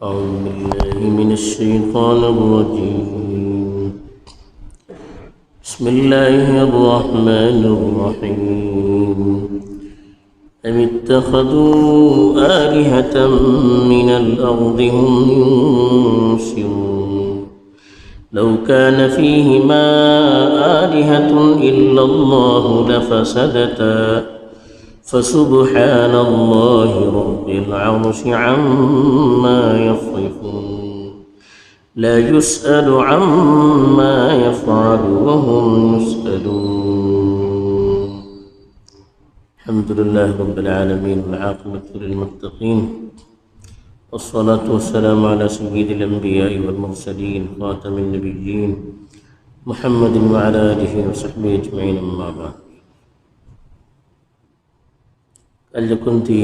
أعوذ بالله من الشيطان الرجيم. بسم الله الرحمن الرحيم. أم اتخذوا آلهة من الأرض هم ينشرون لو كان فيهما آلهة إلا الله لفسدتا فسبحان الله رب العرش عما يصفون لا يسأل عما يفعل وهم يسألون. الحمد لله رب العالمين والعاقبة للمتقين والصلاة والسلام على سيد الأنبياء والمرسلين خاتم النبيين محمد وعلى آله وصحبه أجمعين. أما بعد، کل جو کنتی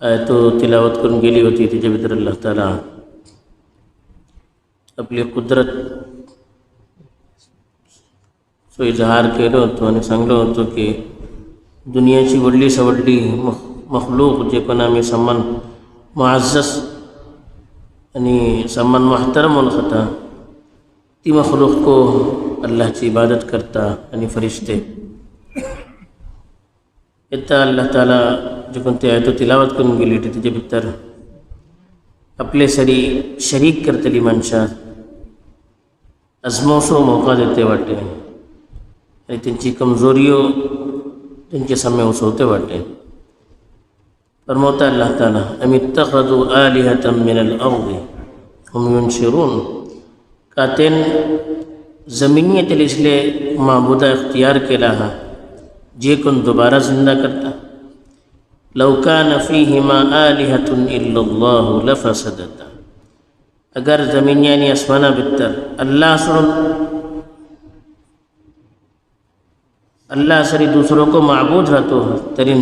آیتو تلاوت کن گیلی ہوتی تھی جب ادھر اللہ تعالیٰ اپلی قدرت سو اظہار کیلو تو आणि सांगलो होतो की दुनियाची वडली सवडली मखलूक जे को नामी सम्मान मुअज़्ज़ज़ आणि सम्मान मुहतरम होता ती मखलूक को अल्लाहची इबादत करता आणि फरिश्ते इतना अल्लाह ताला जो कोणती आयतो तिलावत करून गेली होती त्याच्या भितर आपले सरी शरीक करतली माणसां अजमोसो मौका देते वाटे आणि त्यांची कमजोरियो त्यांचे सामने उसवते वाटे. फरमाता अल्लाह ताला अम इत्तखज़ू आलिहतम मिनल अर्ज़ि हुम युनशिरून कातेन ज़मीनियत इसलिए माबूदा इख्तियार केला हा जे कोण दोबारा जिंदा करता. लौ कान फीहिमा आलिहतुन इल्लल्लाहु लफसदता अगर ज़मीन यानी आसमाना भितर अल्लाह सोडून अल्लाह सरी दूसरों को माबूद रहतो तरीन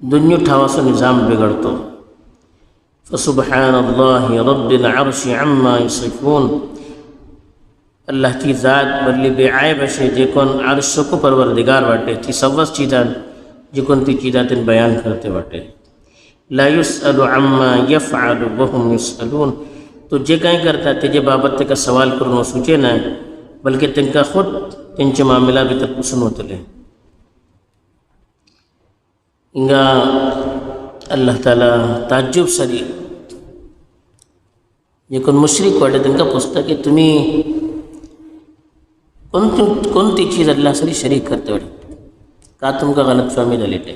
दुनिया ठावासो निज़ाम बिगड़तो. फसुबहानल्लाहि रब्बिल अर्शि अम्मा यसिफून अल्लाह की ज़ात बदली बेआयब है जे कोन अर्श को परवरदिगार वाटे थी सवस चीज़ां जे कोन ती चीज़ां तिन बयान करते वाटे. ला युसअलु अम्मा यफ़अलु वहुम युसअलून तो जे कांई करता तेजे बाबत का सवाल करून सूचे ना बल्कि तिनका खुद त्यांचे मामला भितर पुसून होतले. इंगा अल्लाह ताला ताज्जुब सरी जे कोण मुश्रिक वाटे तिनका पुछता की तुम्ही कोणती चीज़ अल्लाह सरी शरीक करते वाटे का तुमका गलत फहमी झाली ते.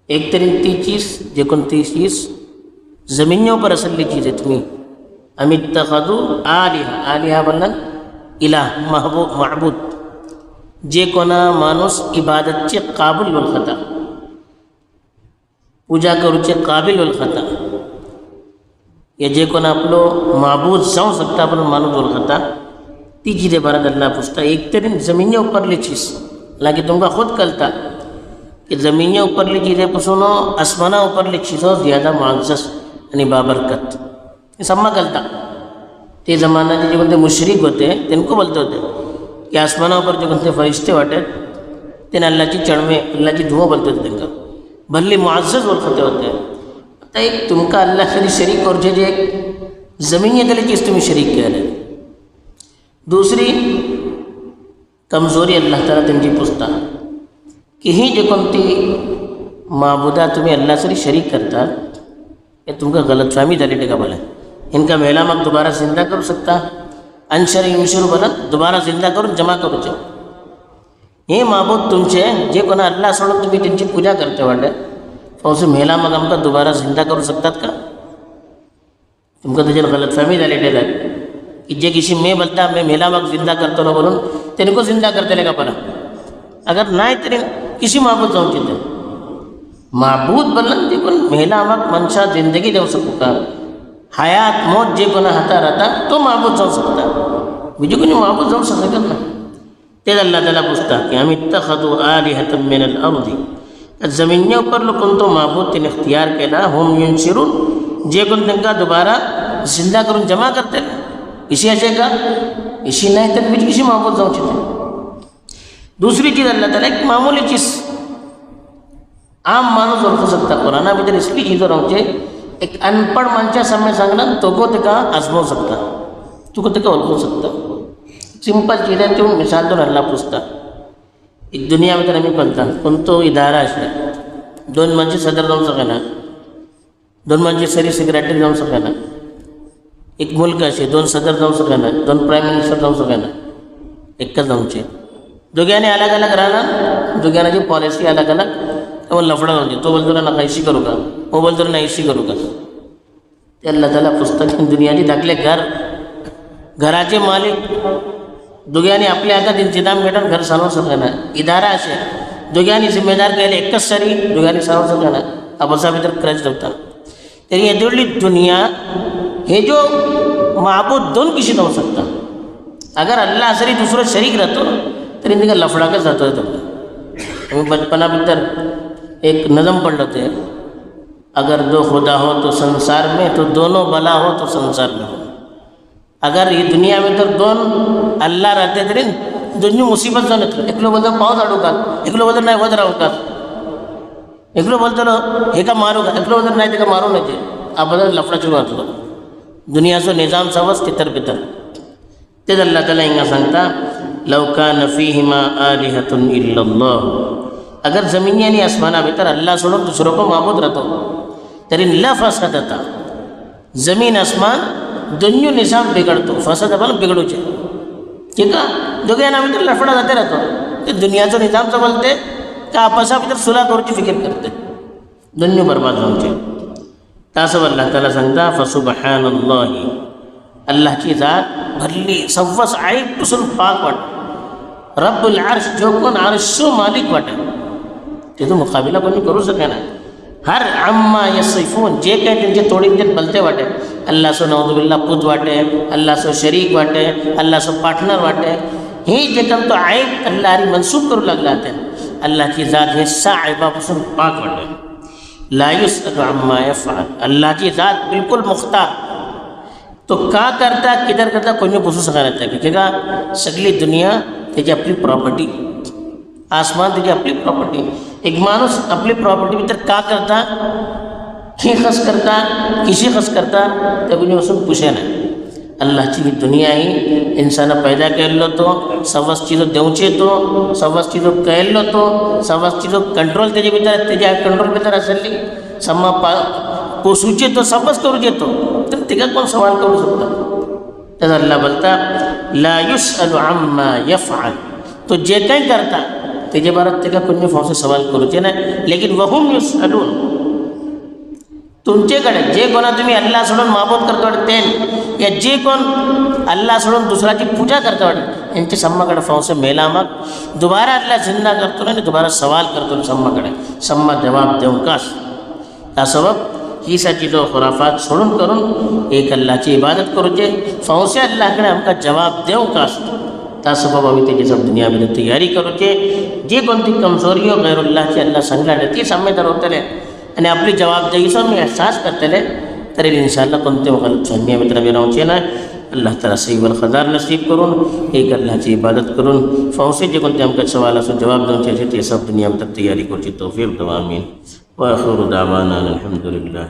एक तरी ती चीज़ जे कोणती चीज़ ज़मीनों पर असली चीज़ है तुम्ही अम इत्तखज़ू आलिहा आलिहा बोलना इलाह महबूद जे कोणा माणूस इबादतचे काबिल वळखता पूजा करूचे काबिल वळखता या जे कोणा आपलो माबूद जाऊ सकता पण माणूस वळखता ती चीज़ें बारत अल्लाह पूछता. एक तरीन ज़मीन ऊपरली चीज़ हालांकि तुमका खुद कलता कि ज़मीन ऊपरली चीज़ें पुसुनो आसमाना ऊपरली चीज़ों ज़्यादा मुअज़्ज़ज़ आणि बाबरकत ये सम्मा कलता. ते ज़माना जे कोणते मुशरिक होते तिनको बोलते होते कि आसमाना ऊपर जो कोणते फरिश्ते वाटे तेन अल्लाहची चढवे अल्लाहची धुवं बोलते होते तिनका भल्ली मुअज़्ज़ज़ ओळखते होते. आता एक तुमका अल्लाह सरी शरीक और जे एक ज़मीनियतली चीज़ तुम्ही शरीक केले. दूसरी कमज़ोरी अल्लाह ताला त्यांची पुछता की ही जे कोणती माबूदा तुम्ही अल्लाह सरी शरीक करता ये तुमका गलत फहमी झालेली का बोला. इनका मेला मग दोबारा जिंदा करू सकता अंशर युशरू बोला दोबारा जिंदा करून जमा करूचे हे माबूद तुमचे जे कोणा अल्लाह सोडून तुम्ही त्यांची पूजा करते वाटे पावसे मेला मग आमका दोबारा जिंदा करू सकतात का. तुमका त्याच्यात गलत फहमी झालेली आहे कि जे किसी मैं बोलता मैं मेला मग जिंदा करतो ना बोलून तेनको जिंदा करते का परा अगर नाही तरी किसी माबूद जाऊन चिंते माबूद बोलन जे कोण मेला मग मनशा जिंदगी देऊ शकू का हयात मौत जे कोणा हाता राहता तो माबूद जाऊ शकता बीजू कोणी माबूद जाऊ शकत ना. ते अल्लाह ताला पूछता कि हम इत्तखज़ू आलिहतम मिनल अर्ज़ि ज़मीन ऊपर लो कोणतो माबूद तिने इख्तियार केला हुम युनशिरून जे कोण त्यांना दोबारा जिंदा करून जमा करते इसी अशे का इसी नाही तर बीज किसी माबूद जाऊ चिते. दूसरी चीज़ अल्लाह ताला एक मामूली चीज़ आम मानुस ओळखू शकता. कुराना भितर इसली चीज़ो रावचे एक अनपढ़ मनशा समय सांगना तो तेका आजमावू शकता, तुका तेका वळखूंक शकता. सिंपल चीज आहे, तूं मिसाल दोन अल्लाह पुसता. एक दुनिया भितर आमी करता कोणतो इदारा अशें दोन मनशां सदर जावंक शकना, दोन मनशां सरी सेक्रेटरी जावंक शकना. एक मुल्क अशें दोन सदर जावंक शकना, दोन प्रायम मिनिस्टर जावंक शकना, एकच जावचें. दोघांनी अलग अलग राहणार, दोघांची पॉलिसी अलग अलग. तो लफड़ा जावचे, तो बोलतो ना ऐशी करू का, वो बोलतो ना ऐशी करू का. ते अल्लाह ताला पुस्तक दुनियाची दाखले घराचे मालिक दोघांनी आपल्या हातात इंतजाम घेतात, घर चालवू शकना. इदारा असे दोघांनी जिम्मेदार केले एकच सरी दोघांनी चालवू शकना. आपसा भितर क्रच ठेवता. तरी येदोडली दुनिया हे जो माबूद दोन कशी जाऊ शकता. अगर अल्लाह सरी दुसरो शरीक राहतो तरी तिका लफडाकच जातो. आम्ही बचपना भितर एक नजम पढ़ लेते हैं, अगर दो खुदा हो तो संसार में, तो दोनों बला हो तो संसार में हो. अगर ये दुनिया में तो दोन अल्लाह रहते तरी दोन्ही मुसीबत जाऊन येतो. एकलो बोलतो पाऊस आडू का, एकलो बोलतो नाही वध राहू का, एकलो बोलतो हे का मारू का, एकलो बोलतो नाही ते का मारू नये. आपण लफडा सुरू वाटलो दुनियाचो निजाम सवस तितर भितर. तेच अल्लाह ताला हिंगा सांगता लव कान फीहिमा आलिहतुन इल्लल्लाह. अगर ज़मीन यानी आसमाना भीतर अल्लाह सोडून दुसरो को माबूद राहतो तरी ला फसादता. जमीन आसमान दोन्ही निजाम बिघडतो, फसाद पण बिघडूचे. ठीक आहे, दोघांना भितर लफडा जाते राहतो. ते दुनियाचो निजाम चलते का आपसा भितर सुला करूची फिकीर करते, दोन्ही बरबाद जाऊचे. तासं अल्लाह ताला सांगता फसुबहानल्लाही. अल्लाहची जात भरली सव्वस आईपासून पाक वाट. रब्बुल अर्श जो कोण अर्शो मालिक वाटे ते तो मुकाबिला कोणी करू शकेना. हर अम्मा यसिफून जे काही त्यांचे तोडींचे बलते वाटे, अल्लाह सो नौजुबिल्ला पुत वाटे, अल्लाह सो शरीक वाटे, अल्लाह सो पार्टनर वाटे, हे जे काम तो आईब अल्लाहरी मनसूब करू लागला ते अल्लाहची जात हे सा आईबापासून पाक वाटे. ला युसअलु अम्मा यफअल. अल्लाहची जात बिलकुल मुख्तार. तो का करता किधर करता कोणी पुसू शकणार नाही. की का सगळी दुनिया त्याची आपली प्रॉपर्टी, आसमान त्याची आपली प्रॉपर्टी. एक माणूस आपली प्रॉपर्टी भितर का करता, हे खस करता, किशी खस करता त्या कोणीपासून पुशे नाही. अल्लाहची ही दुनिया ही इंसान पैदा केल्लो तो सवस चीजो देवचे तो सवस चीजो केल्लो तो सवस चीजो कंट्रोल त्याच्या भितर त्याच्या कंट्रोल भितर आसली सम्मा पोसूचे तो सवस करूचे तो तर तिका कोण सवाल करू शकता. त्याचा अल्लाह बोलता ला युसअलु अम्मा यफअल. तो जे काही करता त्याच्या बाबत तिका कोणी फावसे सवाल करूचे नाही. लेकिन वहुम युसअलून. तुमच्याकडे जे कोणा तुम्ही अल्लाह सोडून माबूद करता वाटते या जे कोण अल्लाह सोडून दुसऱ्याची पूजा करता वाटते यांच्या सम्माकडे फावसे मेला मग दोबारा अल्लाह जिंदा करतो आणि दोबारा सवाल करतो सम्माकडे. सम्मा जवाब देऊ कास. त्या सबब ही सा चीजो खुराफात सोडून करून एक अल्लाहची इबादत करूचे, फावसे अल्लाहकडे आमका जवाब देऊ कास. त्या सबब आम्ही त्याची सब दुनियामध्ये तयारी करूचे. जी कोणती कमजोरी गैरुल्लाहची अल्लाह सांगला ती सामेदार होतले आणि आपली जवाबदेहीचा मी एहसास करतले तरी इंशाअल्लाह कोणते वगैरे दुनियामध्ये आम्ही राहूचे नाही. अल्लाह ताला सही वल खदार नसीब करून एक अल्लाहची इबादत करून फावसे जे कोणते आमका सवाल असून जवाब देऊचे ते सब दुनियामध्ये तयारी करूची तौफीक दवा. आमीन. व आखिरु दावाना अल्हम्दुलिल्लाह.